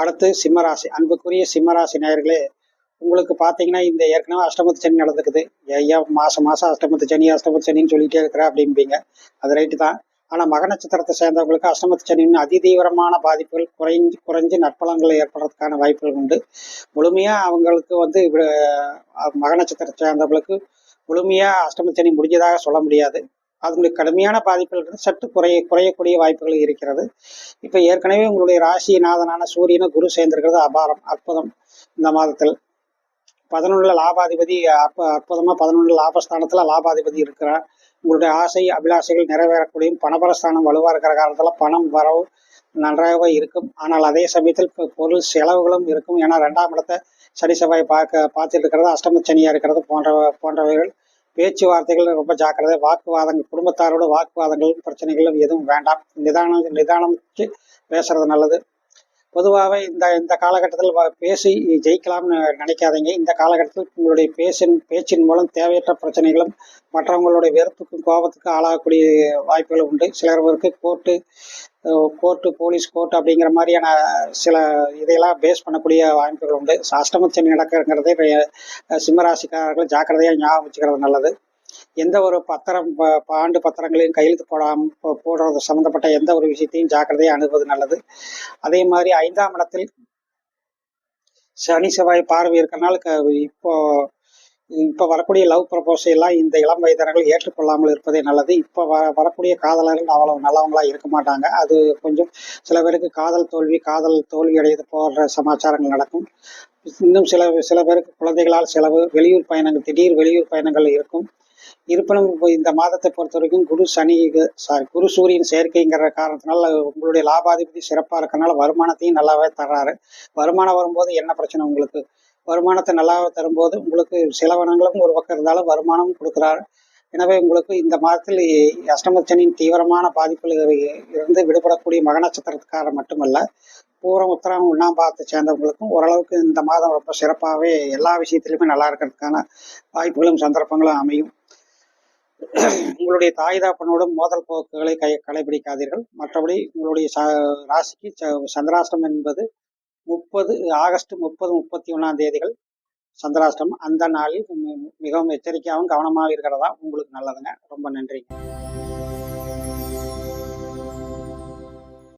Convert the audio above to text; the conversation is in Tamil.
அடுத்து சிம்மராசி. அன்புக்குரிய சிம்மராசி நேயர்களே, உங்களுக்கு பார்த்தீங்கன்னா, இந்த ஏற்கனவே அஷ்டமத்து சனி நடந்துக்குது. ஐயா மாசம் மாசம் அஷ்டமத்து சனின்னு சொல்லிட்டே இருக்கிற அப்படிம்பீங்க. அது ரைட்டு தான். ஆனா மக நட்சத்திரத்தை சேர்ந்தவங்களுக்கு அஷ்டமத்து சனின்னு அதிதீவிரமான பாதிப்புகள் குறைஞ்சு நற்பலன்கள் ஏற்படுறதுக்கான வாய்ப்புகள் உண்டு. முழுமையா அவங்களுக்கு வந்து மக நட்சத்திரத்தை சேர்ந்தவங்களுக்கு முழுமையா அஷ்டமத்து சனி முடிஞ்சதாக சொல்ல முடியாது. அதனுடைய கடுமையான பாதிப்புகள் சற்று குறையக்கூடிய வாய்ப்புகள் இருக்கிறது. இப்ப ஏற்கனவே உங்களுடைய ராசிநாதனான சூரியனை குரு சேர்ந்திருக்கிறது அபாரம், அற்புதம். இந்த மாதத்தில் 11 லாபாதிபதி அற்புதமா 11 லாபஸ்தானத்துல லாபாதிபதி இருக்கிறார். உங்களுடைய ஆசை அபிலாசைகள் நிறைவேறக்கூடியும் பணபரஸ்தானம் வலுவா இருக்கிற காலத்துல பணம் வரவு நன்றாகவே இருக்கும். ஆனால் அதே சமயத்தில் பொருள் செலவுகளும் இருக்கும். ஏன்னா 2ஆம் இடத்தை சனி செவ்வாய் பார்த்துட்டு இருக்கிறது, அஷ்டம சனியா இருக்கிறது போன்றவைகள். பேச்சுவார்த்தைகள் ரொம்ப ஜாக்கிரதை. வாக்குவாதங்கள், குடும்பத்தாரோட வாக்குவாதங்களும் பிரச்சனைகளும் எதுவும் வேண்டாம். நிதானமிச்சு பேசுறது நல்லது. பொதுவாகவே இந்த காலகட்டத்தில் பேசி ஜெயிக்கலாம்னு நினைக்காதீங்க. இந்த காலகட்டத்தில் உங்களுடைய பேச்சின் மூலம் தேவையற்ற பிரச்சனைகளும் மற்றவங்களுடைய வெறுப்புக்கும் கோபத்துக்கும் ஆளாகக்கூடிய வாய்ப்புகள் உண்டு. சிலருக்கு கோர்ட்டு போலீஸ் கோர்ட்டு அப்படிங்கிற மாதிரியான சில இதையெல்லாம் பேஸ் பண்ணக்கூடிய வாய்ப்புகள் உண்டு. அஷ்டமச்சனி நடக்கிறதே சிம்மராசிக்காரர்கள் ஜாக்கிரதையாக ஞாபகம் வச்சுக்கிறது நல்லது. எந்த ஒரு பத்திரம் ஆண்டு பத்திரங்களையும் கையெழுத்து போடுறது சம்மந்தப்பட்ட எந்த ஒரு விஷயத்தையும் ஜாக்கிரதையாக அணுகுவது நல்லது. அதே மாதிரி 5ஆம் இடத்தில் சனி செவ்வாய் பார்வை இருக்கிறனால இப்போ வரக்கூடிய லவ் ப்ரப்போசல் எல்லாம் இந்த இளம் வயதினர்கள் ஏற்றுக்கொள்ளாமல் இருப்பதே நல்லது. இப்போ வரக்கூடிய காதலர்கள் அவ்வளவு நல்லவங்களா இருக்க மாட்டாங்க. அது கொஞ்சம் சில பேருக்கு காதல் தோல்வி அடையது போன்ற சமாச்சாரங்கள் நடக்கும். இன்னும் சில பேருக்கு குழந்தைகளால் செலவு, திடீர் வெளியூர் பயணங்கள் இருக்கும். இருப்பினும் இந்த மாதத்தை பொறுத்த வரைக்கும் குரு சூரியன் சேர்க்கைங்கிற காரணத்தினால உங்களுடைய லாபாதிபதி சிறப்பா இருக்கனால வருமானத்தையும் நல்லாவே தர்றாரு. வருமானம் வரும்போது என்ன பிரச்சனை? உங்களுக்கு வருமானத்தை நல்லாவே தரும்போது உங்களுக்கு செலவினங்களும் ஒரு பக்கம் இருந்தாலும் வருமானமும் கொடுக்குறாரு. எனவே உங்களுக்கு இந்த மாதத்தில் அஷ்டமச்சனியின் தீவிரமான பாதிப்பில் இருந்து விடுபடக்கூடிய மக நட்சத்திரத்துக்காரர் மட்டுமல்ல, பூரம் உத்தரம் 1ஆம் பாதத்தை சேர்ந்தவங்களுக்கும் ஓரளவுக்கு இந்த மாதம் ரொம்ப சிறப்பாகவே எல்லா விஷயத்திலுமே நல்லா இருக்கிறதுக்கான வாய்ப்புகளும் சந்தர்ப்பங்களும் அமையும். உங்களுடைய தாய் தாப்பனோட மோதல் போக்குகளை கடைபிடிக்காதீர்கள். மற்றபடி உங்களுடைய ராசிக்கு சந்திராஷ்டம் என்பது ஆகஸ்ட் 30, 31ஆம் தேதிகள் சந்திராஷ்டம். அந்த நாளில் மிகவும் எச்சரிக்கையாகவும் கவனமாக இருக்கிறதா உங்களுக்கு நல்லதுங்க. ரொம்ப நன்றி.